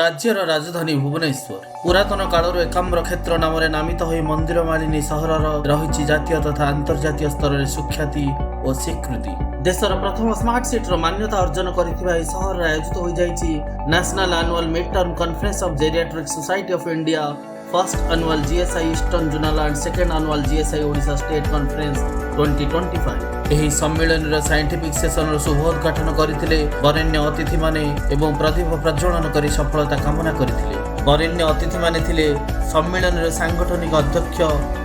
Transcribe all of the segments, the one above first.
राज्यर राजधानी भुवनेश्वर पुरातन कालर एकाम्र क्षेत्र नाम नामित हो मंदिर मालिनी सहर रही जातीय तथा अंतर्जातीय स्तर में सुख्याति और स्वीकृति। देशर प्रथम स्मार्ट सिटी मान्यता अर्जन कर सहर आयोजित हो national annual mid term conference of geriatric society of India, first annual GSI eastern zonal and second annual GSI Odisha state conference 2025। यही सम्मेलन साइंटिफिक सेशन शुभोद्घाटन करथिले वरेण्य अतिथि माने एवं प्रदीप प्रज्वलन कर सफलता कामना करथिले। वरेण्य अतिथि माने थिले सम्मेलन सांगठनिक अध्यक्ष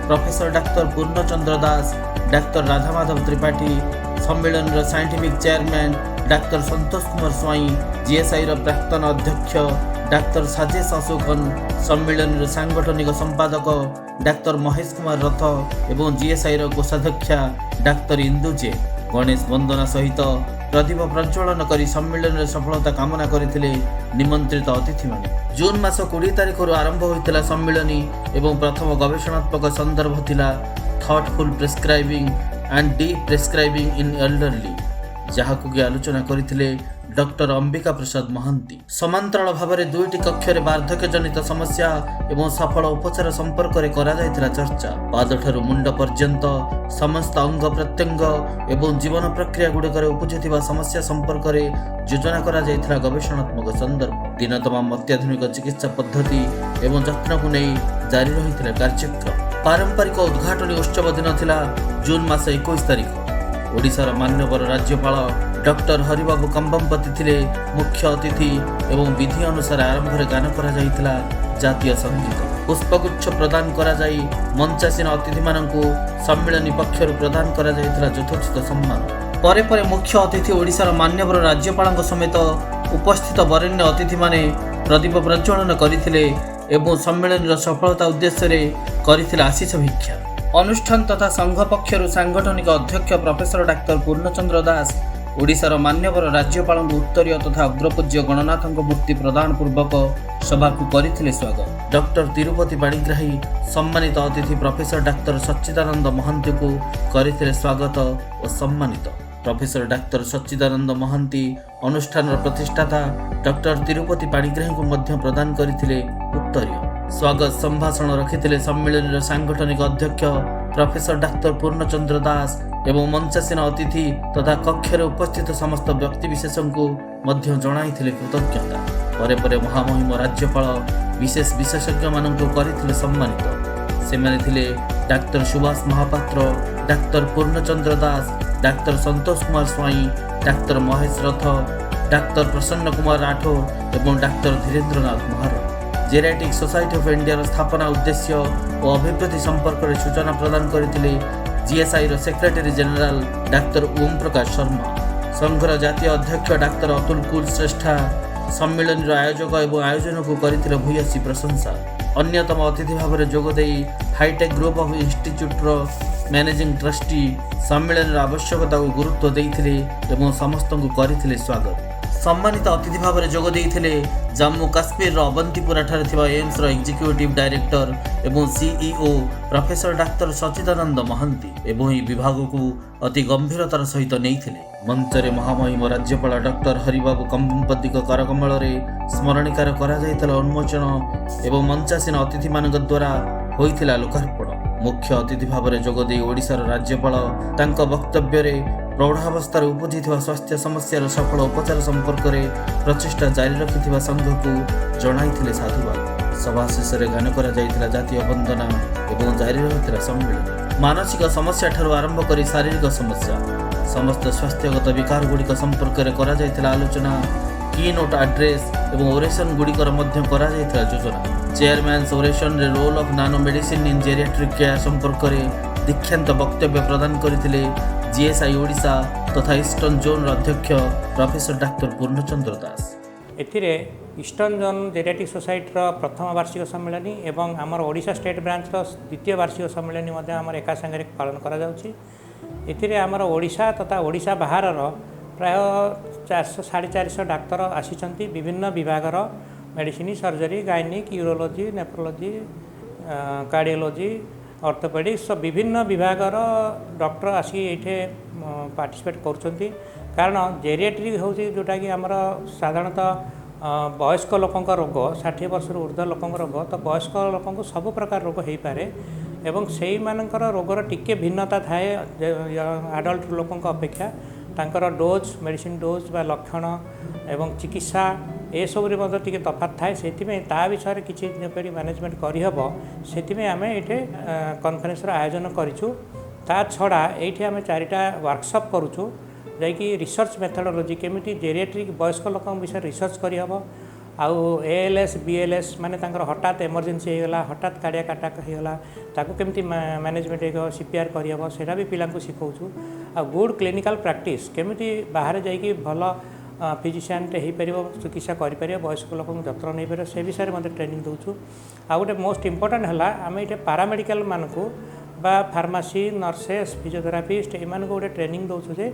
प्रोफेसर डाक्टर पूर्णचंद्र दास, डाक्टर राधामाधव त्रिपाठी, सम्मेलन scientific chairman doctor Santosh Kumar स्वाई, जीएसआई प्राक्तन अध्यक्ष डाक्टर साजेश अशोकन, सम्मेलन सांगठनिक संपादक डाक्टर महेश कुमार रथ एवं जीएसआई कोषाध्यक्षा डाक्टर इंदु जे गणेश वंदना सहित प्रदीप प्रज्वलन कर सम्मेलन सफलता कामना करथिले निमंत्रित अतिथि माने। जून मास 20 तारिख आरंभ होइतिला सम्मेलनी एवं प्रथम गवेषणात्मक संदर्भ थिला thoughtful prescribing and deprescribing in elderly, जहाकु कि आलोचना करथिले डॉक्टर अंबिका प्रसाद महांती। समांतराल भाव में 2टी कक्ष वार्धक्य जनित समस्या एवं सफल उपचार संपर्क में चर्चा। पाद मुंड पर्यंत समस्त अंग प्रत्यंग एवं जीवन प्रक्रिया गुड़िक उपजुवा समस्या संपर्क में योजना करा गवेषणात्मक संदर्भ। दिन तमाम अत्याधुनिक चिकित्सा पद्धति एवं जत्न को नहीं जारी रही कार्यक्रम। पारंपरिक उद्घाटनी उत्सव दिन थिला जून मास 21 तारिख। ओडिशार मान्यवर राज्यपाल डॉक्टर हरिबाबू कंबमपति थिले मुख्य अतिथि एवं विधि अनुसार आरंभ में गान करा जाइतिला जातीय संगीत। पुष्पगुच्छ प्रदान करा जाई मंचासीन अतिथि माननकु सम्मेलनी पक्षरु प्रदान करा जाइतिला यथोचित सम्मान। परे परे मुख्य अतिथि ओडिशार मान्यवर राज्यपाल समेत उपस्थित वरेण्य अतिथि माने प्रदीप प्रज्वलन करथिले एवं सम्मेलन सफलता उद्देश्य रे करथिले आशीष भिक्षा। अनुष्ठान तथा संघ पक्षरु सांगठनिक अध्यक्ष प्रोफेसर डाक्टर पूर्णचंद्र दास ओडिशार मान्यवर राज्यपाल उत्तरीय तथा अग्रपूज्य गणनाथ मूर्ति प्रदान पूर्वक सभा को करथिले स्वागत। डॉक्टर तिरुपति पाणिग्राही सम्मानित अतिथि प्रोफेसर डाक्टर सच्चिदानंद महांती को करथिले स्वागत और सम्मानित। प्रोफेसर डाक्टर सच्चिदानंद महांती अनुष्ठान प्रतिष्ठाता डॉक्टर तिरुपति पाणिग्राही को मध्य प्रदान करथिले उत्तरीय। स्वागत संभाषण रखिथिले सम्मेलन सांगठनिक अध्यक्ष प्रोफेसर डाक्टर पूर्णचंद्र दास एवं मंचासीन अतिथि तथा कक्षरे उपस्थित समस्त व्यक्तिविशेष को मध्य जणाइथिले कृतज्ञता। परे परे महामहिम राज्यपाल विशेष विशेषज्ञ मानक करथिले सम्मानित। सेमाने थिले डाक्टर सुभाष महापात्र, डाक्टर पूर्णचंद्र दास, डाक्टर संतोष कुमार स्वाई, डाक्टर महेश रथ, डाक्टर प्रसन्न कुमार राठौर एवं doctor Dhirendranath Mahar. Geriatric society of India स्थापना उद्देश्य और अभिवृद्धि संपर्क में सूचना प्रदान करथिले GSI secretary general doctor Om Prakash Sharma. संघर जातीय अध्यक्ष डाक्टर अतुल कुल श्रेष्ठा सम्मेलन आयोजक एवं आयोजन को करथिले भूयसी प्रशंसा। अन्यतम अतिथि भाव में जोगदे hitech group of institute managing trustee सम्मेलन आवश्यकता को गुरुत्व देइथिले एवं समस्त को करथिले स्वागत। सम्मानित अतिथि भाव में जोग देइथिले जम्मू काश्मीर अवंतीपुरा ठारे थिबा एम्स एग्जीक्यूटिव डायरेक्टर एवं सीईओ प्रोफेसर डाक्टर सच्चिदानंद महांती एवं यह विभाग को अति गंभीरतार सहित नैथिले। मंचरे महामहिम राज्यपाल डॉक्टर हरिबाबू कंबमपति करकमल स्मरणिकार करा जाइतला उन्मोचन एवं मंचासीन अतिथि मानक द्वारा होइथिला लोकार्पण। मुख्य अतिथि भाव में जोग दे ओडिशार राज्यपाल तांको वक्तव्य रे प्रौढ़ावस्था उपजिथिबा स्वास्थ्य समस्यार सफल उपचार संपर्क में प्रचेष्टा जारी रखिथिबा संघ को जणाइथिले साधुवाद। सभा शेष में गान करा जाइथिला जातीय वंदना एवं जारी रहिथिला सम्मेलन। मानसिक समस्या ठारू आरंभ करी शारीरिक समस्या समस्त स्वास्थ्यगत विकार गुड़िक संपर्क में करा जाइथिला आलोचना। की नोट एड्रेस एवं ओरेशन गुड़िकर मध्य करा जाइथिला योजना। चेयरमैन ओरेशन रे रोल ऑफ नानो मेडिसिन इन जेरियाट्रिक केयर संपर्क में दीक्षांत वक्तव्य प्रदान करथिले जीएसआई ओडिशा तथा ईस्टर्न जोन अध्यक्ष प्रोफेसर डाक्टर पूर्णचंद्र दास। एथिरे ईस्टर्न जोन जेरियाट्रिक सोसाइटी प्रथम वार्षिक सम्मेलनी एवं आमर ओडिशा स्टेट ब्रांच द्वितीय वार्षिक सम्मेलनी मध्य आमर एका संगे पालन करा जाउछि। एथिरे आमर ओडिशा तथा ओडिशा बाहर प्राय 400-450 डाक्तर आसीचंती विभिन्न विभागर मेडिसिन, सर्जरी, गायनिक, यूरोलोजी, नेफ्रोलोजी, कार्डियोलोजी, ऑर्थोपेडिक्स विभिन्न विभागर डॉक्टर आसी ये पार्टिसिपेट कर कारण जेरियाट्रिक हूँ जोटा कि आमर साधारणतः वयस्क लोकों रोग 60 वर्ष ऊर्ध्व लोकों रोग तो वयस्क लोकों सब प्रकार रोग हो पारे एवं से मानकर रोगर टिके भिन्नता थाए आडल्ट लोकों अपेक्षा तांकर डोज मेडिसिन डोज बा लक्षण एवं चिकित्सा ए सब टे तफात थाए से ता विषय किसी मैनेजमेंट करहब से आम ये कॉन्फ्रेंस आयोजन करूँ ता छड़ा ये आम 4टा वर्कशॉप करूँ जैकि रिसर्च मेथडोलॉजी केमिटी जेरिएट्रिक वयस्क लोक विषय रिसर्च करहब आउ ALS BLS माने तांकर हठात इमरजेंसी होगा हठात कार्डियक अटैक होगा ताको केमती मैनेजमेंट CPR करहब सेटा भी पिला शिखाऊँ आ गुड क्लिनिकल प्रैक्टिस केमिटी बाहर जाइए भल फिजिशियन हो पार चिकित्सा करें वयस्क लोक जत्न नहीं पार से विषय में ट्रेनिंग दूँ आ गोटे मोस्ट इम्पोर्टाट है आम ये पारामेडिकल मानक बा फार्मासी नर्सेस फिजियोथेरापिस्ट एम गोटे ट्रेनिंग दूँ जे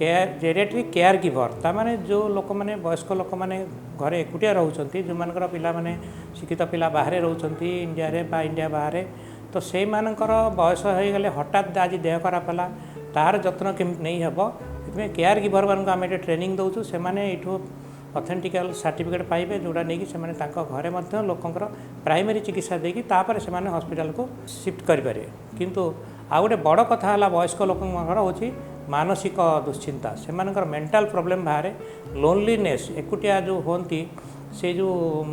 केयर जेरिएट्रिक केयर गिवर ताने जो लोक मैंने वयस्क लोक मैंने घरे एकुटिया रोचे जो मानकर पिला माने शिक्षित पिला बाहर रोचे इंडिया रे बा इंडिया बाहर तो से मानकर बयस हो गले हठात आज देह खराब है तार जत्न केमती नहीं हेब से केयर गिवर मान आम ये ट्रेनिंग दूँ से यू ऑथेंटिकल सर्टिफिकेट पाइबे जोड़ा नहीं कि घरे लोकंर प्राइमरी चिकित्सा देकी तापर से हॉस्पिटल को शिफ्ट करें किंतु आ गोटे बड़ कथा है वयस्क लोकंर होची मानसिक दुश्चिंता से मेंटल प्रॉब्लम बाहर लोनलीनेस एकुटिया जो होती से जो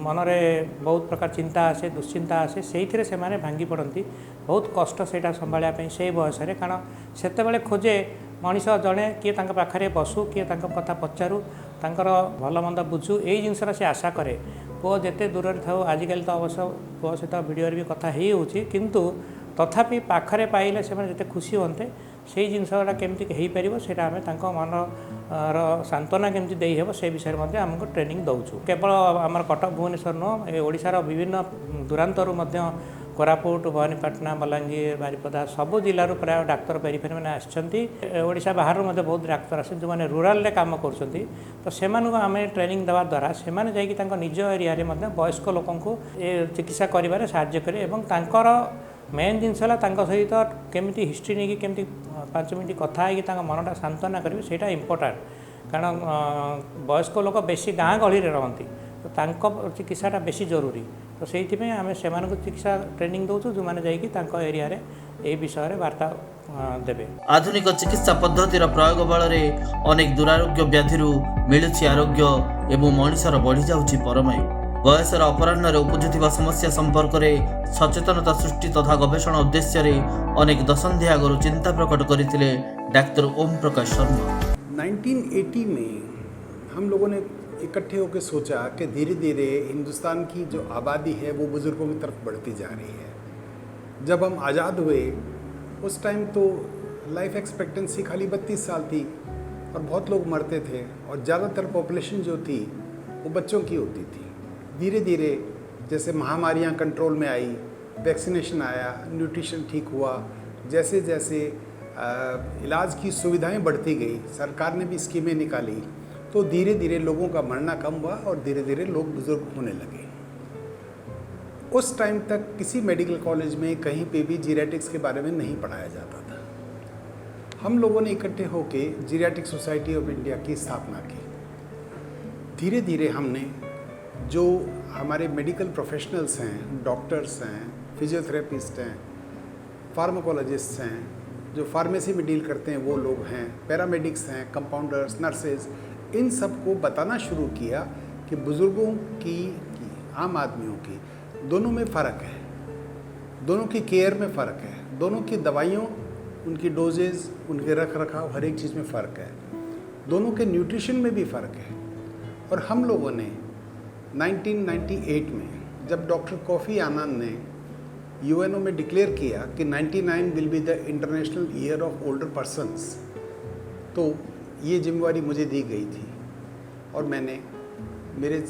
मनरे बहुत प्रकार चिंता आसे दुश्चिंता आसे से माने भांगी पड़ती बहुत कष्ट से संभाळा से बयस कारण से खोजे मनीष जड़े किए पाखे बसु किए कथा पचारू तांकर भल मंद बुझू यही जिनसर से आशा करे पुओ जिते दूर था आजिकल तो अवश्य पुओ सहित वीडियो भी कथा ही किंतु तथापि पाखरे पाइले से जिते खुशी होते से जिनसा केमती हो पार से आम मन सांत्वना केमती देहब से विषय में आमको ट्रेनिंग दौचु केवल आम कटक भुवनेश्वर नुह ओडिशार विभिन्न दूरांतरू कोरापुट भवानीपाटना बलांगीर बारिपदा सबू जिलूर प्राय डाक्तर पेरिफेरी मैंने आसा बाहर बहुत डाक्तर आस जो मैंने रूराल काम कर तो से आम ट्रेनिंग देवा द्वारा से निज एरिया वयस्क लोक चिकित्सा कर साहाय्य करें मेन जिनस सहित केमी हिस्ट्री नहीं केमी 5 मिनट कथा मनटा सांत्वना करेंगे से इम्पोर्टाट कारण वयस्क लोक बेसी गाँ गहली रहती तो चिकित्साटा बेसी जरूरी तो से आम से चिकित्सा ट्रेनिंग दूँ जो मैंने जाकि एरिया ये विषय में वार्ता देवे। आधुनिक चिकित्सा पद्धतिर प्रयोग बल अनेक दुरारोग्य व्याधि मिलुछि आरोग्य एवं मनुष्यर बढ़ी जाउछि परमायु बयसर अपराह्न उपजुवा समस्या संपर्क में सचेतनता सृष्टि तथा गवेषणा उद्देश्य अनेक दशंधि आगु चिंता प्रकट करते डाक्टर ओम प्रकाश शर्मा। 1980 में हम लोगों ने इकट्ठे होकर सोचा कि धीरे धीरे हिंदुस्तान की जो आबादी है वो बुज़ुर्गों की तरफ बढ़ती जा रही है। जब हम आज़ाद हुए उस टाइम तो लाइफ एक्सपेक्टेंसी खाली 32 साल थी और बहुत लोग मरते थे और ज़्यादातर पॉपुलेशन जो थी वो बच्चों की होती थी। धीरे धीरे जैसे महामारियां कंट्रोल में आई, वैक्सीनेशन आया, न्यूट्रिशन ठीक हुआ, जैसे जैसे इलाज की सुविधाएं बढ़ती गई, सरकार ने भी स्कीमें निकाली, तो धीरे धीरे लोगों का मरना कम हुआ और धीरे धीरे लोग बुजुर्ग होने लगे। उस टाइम तक किसी मेडिकल कॉलेज में कहीं पे भी जीरियाट्रिक्स के बारे में नहीं पढ़ाया जाता था। हम लोगों ने इकट्ठे होकर जीरियाट्रिक सोसाइटी ऑफ इंडिया की स्थापना की। धीरे धीरे हमने जो हमारे मेडिकल प्रोफेशनल्स हैं, डॉक्टर्स हैं, फिजियोथेरेपिस्ट हैं, फार्माकोलॉजिस्ट हैं, जो फार्मेसी में डील करते हैं वो लोग हैं, पैरामेडिक्स हैं, कंपाउंडर्स, नर्सेज, इन सबको बताना शुरू किया कि बुज़ुर्गों की आम आदमियों की दोनों में फ़र्क है, दोनों की केयर में फ़र्क है, दोनों की दवाइयों, उनकी डोजेज़, उनके रख रखाव, हर एक चीज़ में फ़र्क है, दोनों के न्यूट्रिशन में भी फ़र्क है। और हम लोगों ने 1998 में जब डॉक्टर कोफी आनंद ने यूएनओ में डिक्लेयर किया कि 99 will be the international year of older persons, तो ये जिम्मेवारी मुझे दी गई थी और मैंने मेरे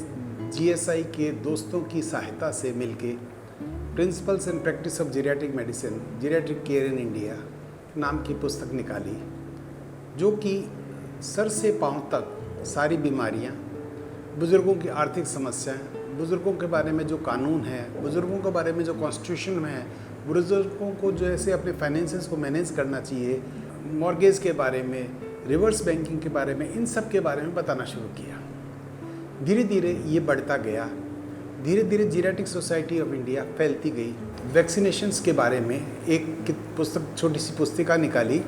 जीएसआई के दोस्तों की सहायता से मिलके principles and practice of geriatric medicine, geriatric care in India नाम की पुस्तक निकाली, जो कि सर से पांव तक सारी बीमारियां, बुज़ुर्गों की आर्थिक समस्याएं, बुज़ुर्गों के बारे में जो कानून है, बुज़ुर्गों के बारे में जो कॉन्स्टिट्यूशन में है, बुज़ुर्गों को जो ऐसे अपने फाइनेंसेस को मैनेज करना चाहिए, मॉर्गेज के बारे में, रिवर्स बैंकिंग के बारे में, इन सब के बारे में बताना शुरू किया। धीरे धीरे ये बढ़ता गया। धीरे धीरे जीरियाट्रिक सोसाइटी ऑफ इंडिया फैलती गई। वैक्सीनेशंस के बारे में एक पुस्तक, छोटी सी पुस्तिका निकाली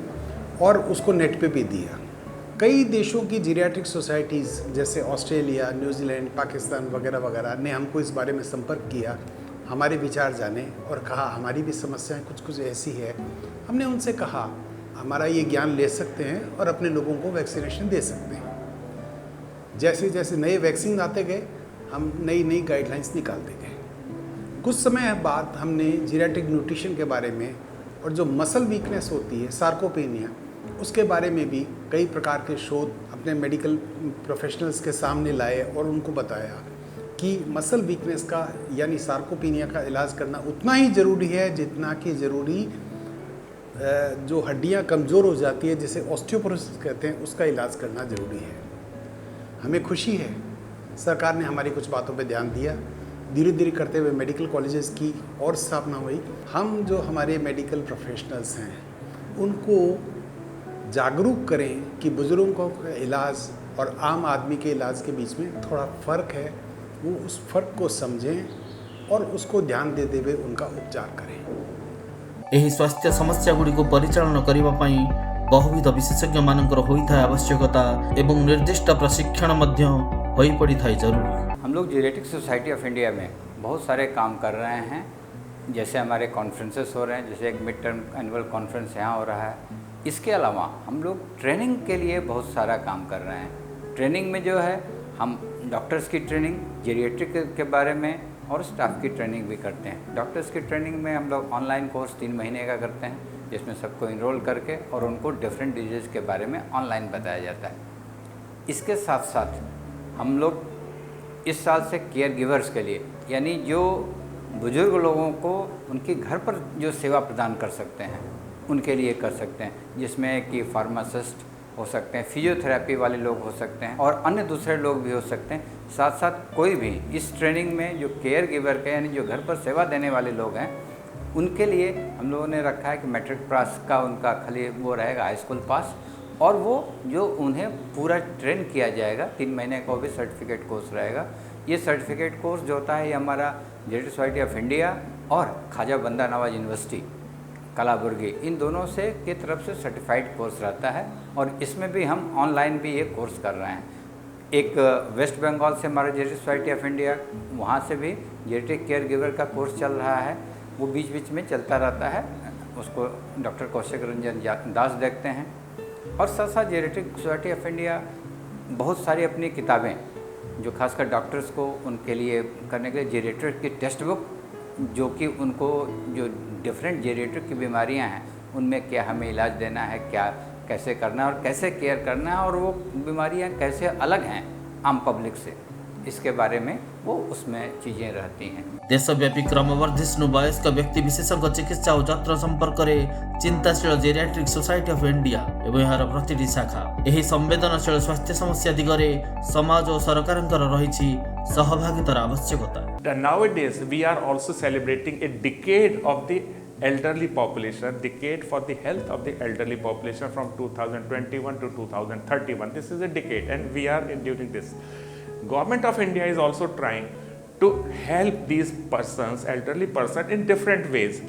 और उसको नेट पे भी दिया। कई देशों की जीरियाट्रिक सोसाइटीज़ जैसे ऑस्ट्रेलिया, न्यूजीलैंड, पाकिस्तान वगैरह वगैरह ने हमको इस बारे में संपर्क किया, हमारे विचार जाने और कहा हमारी भी समस्याएं कुछ कुछ ऐसी है। हमने उनसे कहा हमारा ये ज्ञान ले सकते हैं और अपने लोगों को वैक्सीनेशन दे सकते हैं। जैसे जैसे नए वैक्सीन आते गए हम नई नई गाइडलाइंस निकालते गए। कुछ समय बाद हमने जीरियाट्रिक न्यूट्रिशन के बारे में और जो मसल वीकनेस होती है, सार्कोपेनिया, उसके बारे में भी कई प्रकार के शोध अपने मेडिकल प्रोफेशनल्स के सामने लाए और उनको बताया कि मसल वीकनेस का यानी सार्कोपेनिया का इलाज करना उतना ही ज़रूरी है जितना कि ज़रूरी जो हड्डियां कमज़ोर हो जाती है जिसे ऑस्टियोपोरोसिस कहते हैं, उसका इलाज करना ज़रूरी है। हमें खुशी है सरकार ने हमारी कुछ बातों पे ध्यान दिया। धीरे धीरे करते हुए मेडिकल कॉलेजेस की और स्थापना हुई। हम जो हमारे मेडिकल प्रोफेशनल्स हैं उनको जागरूक करें कि बुज़ुर्गों का इलाज और आम आदमी के इलाज के बीच में थोड़ा फ़र्क है, वो उस फ़र्क को समझें और उसको ध्यान देते हुए उनका उपचार करें। ଏହି ସ୍ୱାସ୍ଥ୍ୟ ସମସ୍ୟାଗୁଡ଼ିକୁ ପରିଚାଳନା କରିବା ପାଇଁ ବହୁବିଧ ବିଶେଷଜ୍ଞମାନଙ୍କର ହୋଇଥାଏ ଆବଶ୍ୟକତା ଏବଂ ନିର୍ଦ୍ଦିଷ୍ଟ ପ୍ରଶିକ୍ଷଣ ମଧ୍ୟ ହୋଇପଡ଼ିଥାଏ ଜରୁରୀ। हम लोग जीरियाट्रिक सोसाइटी ऑफ इंडिया में बहुत सारे काम कर रहे हैं। जैसे हमारे कॉन्फ्रेंसेस हो रहे हैं, जैसे एक मिड टर्म एनुअल कॉन्फ्रेंस यहाँ हो रहा है। इसके अलावा हम लोग ट्रेनिंग के लिए बहुत सारा काम कर रहे हैं। ट्रेनिंग में जो है हम डॉक्टर्स की ट्रेनिंग जीरियाट्रिक के बारे में और स्टाफ की ट्रेनिंग भी करते हैं। डॉक्टर्स की ट्रेनिंग में हम लोग ऑनलाइन कोर्स 3 महीने का करते हैं, जिसमें सबको इनरोल करके और उनको डिफरेंट डिजीज़ के बारे में ऑनलाइन बताया जाता है। इसके साथ साथ हम लोग इस साल से केयर गिवर्स के लिए, यानी जो बुज़ुर्ग लोगों को उनके घर पर जो सेवा प्रदान कर सकते हैं उनके लिए कर सकते हैं, जिसमें कि फार्मासिस्ट हो सकते हैं, फिजियोथेरेपी वाले लोग हो सकते हैं और अन्य दूसरे लोग भी हो सकते हैं। साथ साथ कोई भी इस ट्रेनिंग में जो केयर गिवर के यानी जो घर पर सेवा देने वाले लोग हैं उनके लिए हम लोगों ने रखा है कि मैट्रिक पास का उनका खाली वो रहेगा, हाई स्कूल पास, और वो जो उन्हें पूरा ट्रेन किया जाएगा 3 महीने का, वो भी सर्टिफिकेट कोर्स रहेगा। ये सर्टिफिकेट कोर्स जो होता है ये हमारा जीरियाट्रिक सोसाइटी ऑफ इंडिया और ख्वाजा बंदा नवाज यूनिवर्सिटी कलाबुर्गी, इन दोनों से की तरफ से सर्टिफाइड कोर्स रहता है और इसमें भी हम ऑनलाइन भी ये कोर्स कर रहे हैं। एक वेस्ट बंगाल से हमारा जीरियाट्रिक सोसाइटी ऑफ इंडिया, वहाँ से भी जीरियाट्रिक केयर गिवर का कोर्स चल रहा है, वो बीच बीच में चलता रहता है। उसको डॉक्टर कौशिक रंजन दास देखते हैं। और साथ साथ जीरियाट्रिक सोसाइटी ऑफ इंडिया बहुत सारी अपनी किताबें जो खासकर डॉक्टर्स को उनके लिए करने के लिए जीरियाट्रिक की टेक्स्ट बुक, जो कि उनको जो डिफरेंट जीरियाट्रिक की बीमारियां हैं उनमें क्या हमें इलाज देना है, क्या कैसे करना है और कैसे केयर करना है और वो बीमारियां कैसे अलग हैं आम पब्लिक से, इसके बारे में वो उसमें चीज़ें रहती हैं। देशव्यापी क्रमवर्धिष्णु वयस्क व्यक्ति विशेषज्ञ चिकित्सा और जत्र संपर्क में चिंताशील जीरियाट्रिक सोसाइटी ऑफ इंडिया एवं यार प्रतिटी शाखा यही संवेदनशील स्वास्थ्य समस्या दिगरे समाज और सरकारंकर रहिछि सहभागितार आवश्यकता। Nowadays we are also celebrating a decade of the elderly population, decade for the health of the elderly population from 2021 to 2031. This is a decade and we are during this. Government of India is also trying to help these persons, elderly persons, in different ways.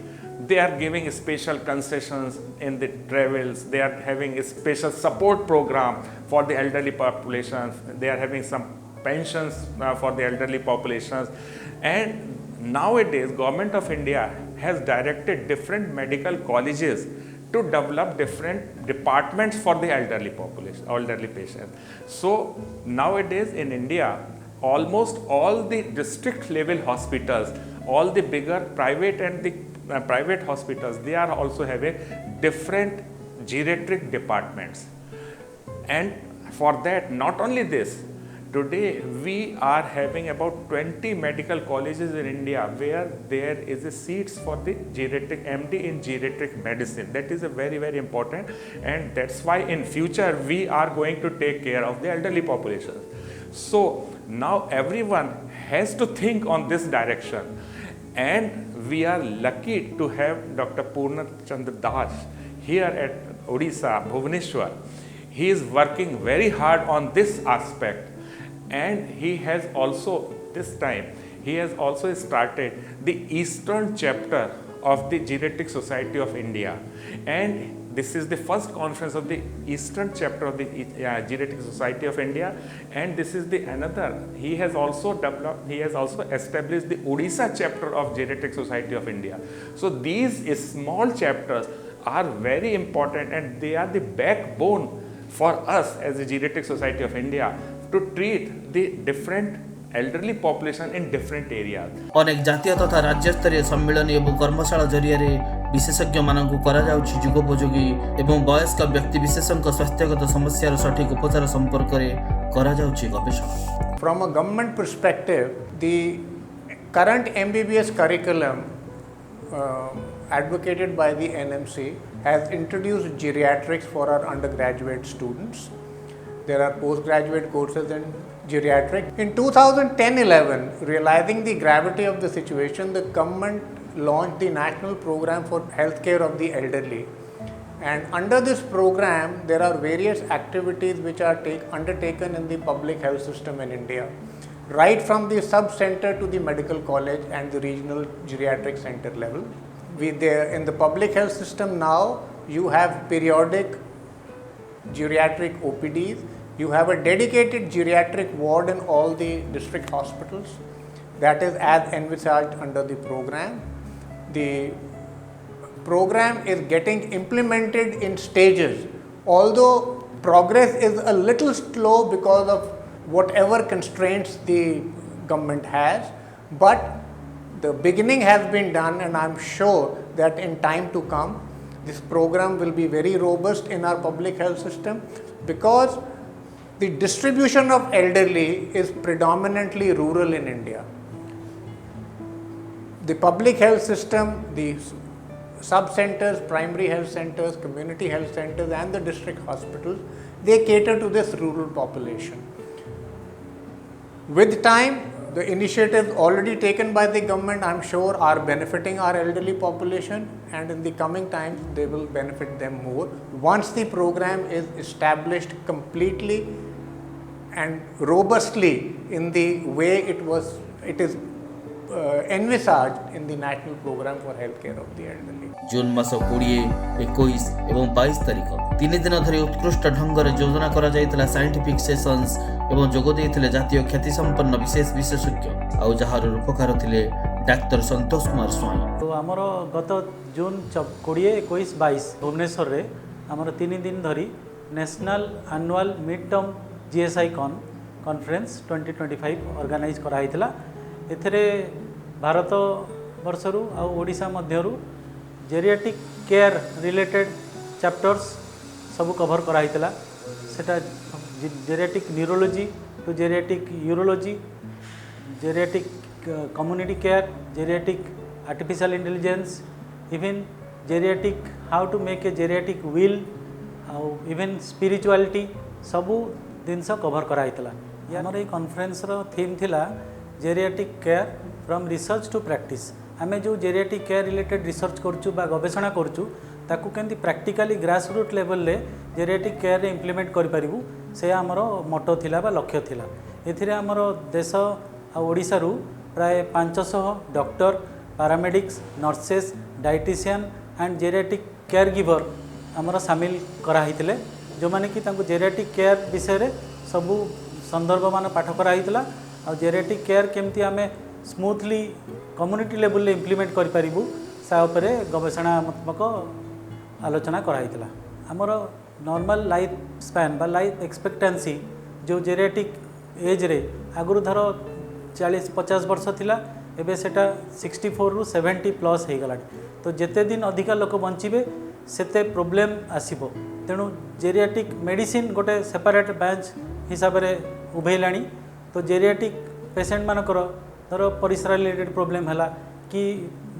They are giving special concessions in the travels. They are having a special support program for the elderly populations. They are having some pensions for the elderly populations. And nowadays, Government of India has directed different medical colleges to develop different departments for the elderly population, elderly patients. So nowadays in India, almost all the district level hospitals, all the bigger private and the private hospitals, they are also having different geriatric departments. And for that, not only this, today we are having about 20 medical colleges in India where there is a seats for the geriatric MD in geriatric medicine. That is a very, very important, and that's why in future we are going to take care of the elderly population. So now everyone has to think on this direction, and we are lucky to have Dr. Purna Chandra Das here at Odisha, Bhubaneswar. He is working very hard on this aspect. and he has also this time he has also started the Eastern chapter of the Geriatric Society of India, and this is the first conference of the Eastern chapter of the Geriatric Society of India, and this is the another. He has also established the Odisha chapter of Geriatric Society of India. So these small chapters are very important, and they are the backbone for us as the Geriatric Society of India to treat the different elderly population in different areas. अनेक जातीय तथा राज्य स्तरीय सम्मेलन एवं कर्मशाला जरिया विशेषज्ञ मानकु करा जाउछि जुगोपयोगी एवं वयस्क व्यक्ति विशेषज्ञ स्वास्थ्यगत समस्यार सठिक उपचार संपर्क रे करा जाउछि गवेषणा. From a government perspective, the current MBBS curriculum advocated by the NMC has introduced geriatrics for our undergraduate students. There are postgraduate courses in geriatrics. In 2010-11, realizing the gravity of the situation, the government launched the National Program for Healthcare of the Elderly. And under this program, there are various activities which are undertaken in the public health system in India, right from the sub-center to the medical college and the regional geriatric center level. In the public health system now, you have periodic geriatric OPDs. You have a dedicated geriatric ward in all the district hospitals. That is as envisaged under the program. The program is getting implemented in stages, although progress is a little slow because of whatever constraints the government has, but the beginning has been done, and I am sure that in time to come this program will be very robust in our public health system, because the distribution of elderly is predominantly rural in India. The public health system, the sub-centers, primary health centers, community health centers and the district hospitals, they cater to this rural population. With time, the initiatives already taken by the government, I am sure, are benefiting our elderly population, and in the coming times they will benefit them more once the program is established completely and robustly in the way it is envisaged in the National Program for Healthcare of the Elderly. जून मास 20, 21 एवं 22 तारिख 3 दिन धरी उत्कृष्ट ढंग से योजना करा जायतला scientific sessions एवं जोग देइथिले जातीय ख्याति संपन्न विशेष विशेषज्ञ आउ जहार रूपकार थिले डाक्टर संतोष कुमार स्वाई. तो आमर गत जून 20, 21, 22 भुवनेश्वर रे आमर 3 दिन धरी national annual mid term GSI conference 2025 organise करा हितला. एथरे भारत वर्षरु आ ओडिशा मध्यरु जेरियाटिक केयर रिलेटेड चैप्टर्स सब कवर करा हितला. सेटा geriatric neurology to geriatric urology, geriatric community care, geriatric artificial intelligence, even geriatric how to make a geriatric will, even spirituality सबू जिनस कवर करा हितला. यामर ए कॉन्फ्रेंस रो थीम थिला geriatric care from research to practice. आमे जो जेरियाटिक केयर रिलेटेड रिसर्च करचु बा गवेषणा करचु ताकू केंती प्रैक्टिकली ग्रास रूट लेवल ले जेरियाटिक केयर रे इंप्लीमेंट करि परिबु, से हमरो मोटो थिला बा लक्ष्य थिला. एथिरे हमरो देश आ ओडिसा रु प्राय 500 doctor, paramedics, nurses, dietitian and geriatric care giver हमरो शामिल करा हितले, जो माने कि तांको जेरियाटिक केयर विषय रे सबु संदर्भ मान पाठ करा हितला. आ जेरियाटिक केयर केमती आमे स्मूथली कम्युनिटी लेवल ले इंप्लीमेंट करि परिबु सा उपरे गवेषणात्मक आलोचना करा हितला. हमरो नॉर्मल लाइफ स्पैन बा लाइफ एक्सपेक्टेंसी जो जेरियाटिक एज रे आगुरु धर 40-50 वर्ष थिला, एबे सेटा 64 रु 70 प्लस हे गला. तो जेते दिन अधिका लोक बंचिबे सेते प्रॉब्लम आसीबो. तेणु जेरियाटिक मेडिसिन गोटे सेपरेट ब्रांच हिसाब रे उभैलाणी. तो जेरियाटिक पेशेंट मानकर धर परिस्रा रिलेटेड प्रॉब्लम हैला कि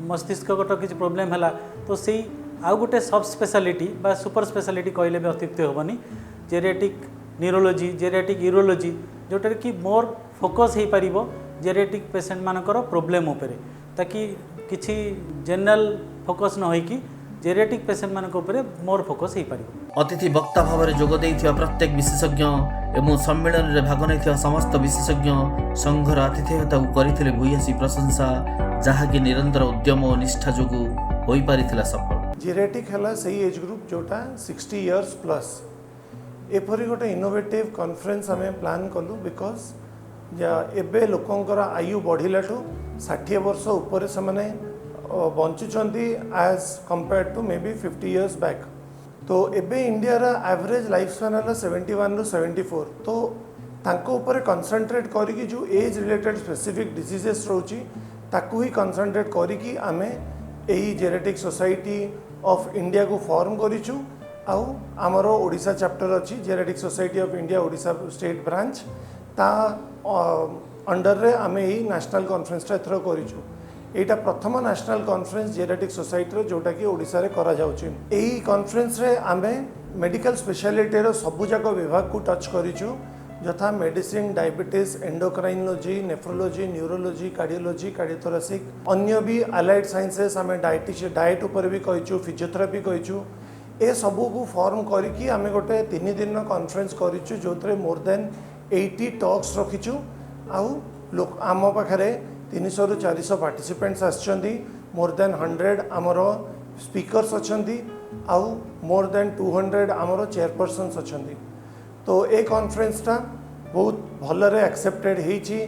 मस्तिष्कगत किसी प्रॉब्लम हैला, तो सेई आउ गोटे सब स्पेशलिटी बा सुपर स्पेशलिटी कहले भी अत्युक्ति हेबनी. जेरियाटिक न्यूरोलॉजी, जेरियाटिक यूरोलॉजी, जोटर कि मोर फोकस हो पारिबो जेरियाटिक पेशेंट मानकर प्रॉब्लम उपरे, ताकि किछि जनरल फोकस न होई कि जेरियाटिक पेशेंट मानक उपरे मोर फोकस हो पारिबो. अतिथि वक्ता भाव में जोग देइथिबा प्रत्येक विशेषज्ञ एवं सम्मेलन में भाग नहीं समस्त विशेषज्ञ संघर आतिथेयता करते भूयसी प्रशंसा जहाँकि निरंतर उद्यम और निष्ठा जो हो पारिथिला सफल। जेरेटिक है सही एज ग्रुप जोटा 60 इयर्स प्लस एपरी गोटे इनोवेटिव कॉन्फ्रेंस आम प्लान कलु बिकज एबे लोकंकर आयु बढ़िलाठू 60 वर्ष उपर से माने बंचुंट age compare to maybe 50 years back. तो एबे इंडिया एवरेज लाइफ स्पैन है 71 ରୁ 74 तो तांको ऊपर कंसंट्रेट करी जो एज रिलेटेड स्पेसिफिक डिजीजेस रोची ताकू ही कंसंट्रेट करी आमे यही जेनेटिक सोसाइटी ऑफ इंडिया को फॉर्म करिचु आउ आमर ओडिशा चैप्टर अच्छी genetic society of India Odisha state branch ता अंडर रे आमे यही नेशनल कॉन्फ्रेंस एथर करिचु। एटा प्रथम नेशनल कॉन्फ्रेंस जेनेटिक सोसाइटी जोटा कि ओडिशा रे करा जाउची। एही कॉन्फ्रेंस रे आमे मेडिकल स्पेशलिटी रो सबुजाक विभाग को टच करिचु यथा medicine diabetes endocrinology nephrology neurology cardiology cardiothoracic अन्य भी अलाइड साइंसेस आम डाएट उपर भी कहीचु फिजियोथेरापी कहीचु ए सबू को फॉर्म करिकी आमे गोटे 3 दिन कॉन्फ्रेंस करिचु जो मोर देन 80 टॉक्स रखीचु आउ लोक आम पाखरे 300 ରୁ 400 पार्टिसिपेंट्स आछंती मोर देन 100 आमर स्पीकर्स अछंती आउ मोर देन 200 आमर चेयरपर्सन्स अछंती। तो ए कॉन्फ्रेंसटा बहुत भलरे एक्सेप्टेड होईची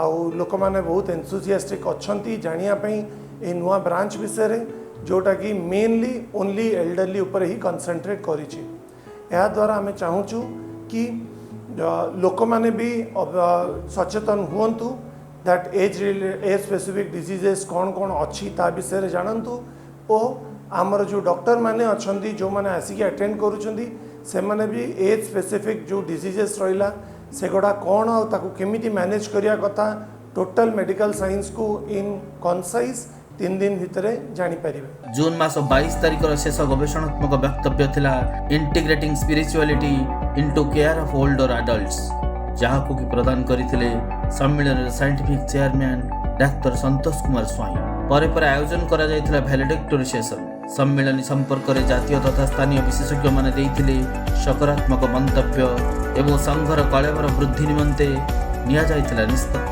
आउ लोक माने बहुत एंथुसियास्टिक अछंती जानिया पई ए नुआ ब्रांच विषय जोटा कि मेनली ओनली एल्डरली ऊपर ही कंसंट्रेट करिची। या द्वारा आमे चाहूचु कि लोक माने भी सचेतन हुअंतु दैट एज स्पेसिफिक डिजीजेस कौन कौन अच्छी ता विषय जानतु और आमर जो डॉक्टर माने अच्छी जो मैंने आसिक अटेंड करुँच से माने भी एज स्पेसिफिक जो डिजीजेस रहा से गुड़ा कौन आमिति मैनेज करिया कथा टोटल मेडिकल साइंस को इन कनसाइज 3 दिन भितर जानीपर। जून मास 22 तारिख शेष गवेषणात्मक वक्तव्य थिला integrating spirituality into care of older adults जहां कि प्रदान करथिले सम्मेलन scientific chairman doctor Santosh Kumar स्वाई। पर आयोजन करा जायथिला वैलिडिक्टोरी सेशन सम्मेलन संपर्क में जातीय तथा स्थानीय विशेषज्ञ माने देइथिले सकारात्मक मंतव्य एवं संघर कलेवर वृद्धि निमंते निया जायथिला निष्पत्ति।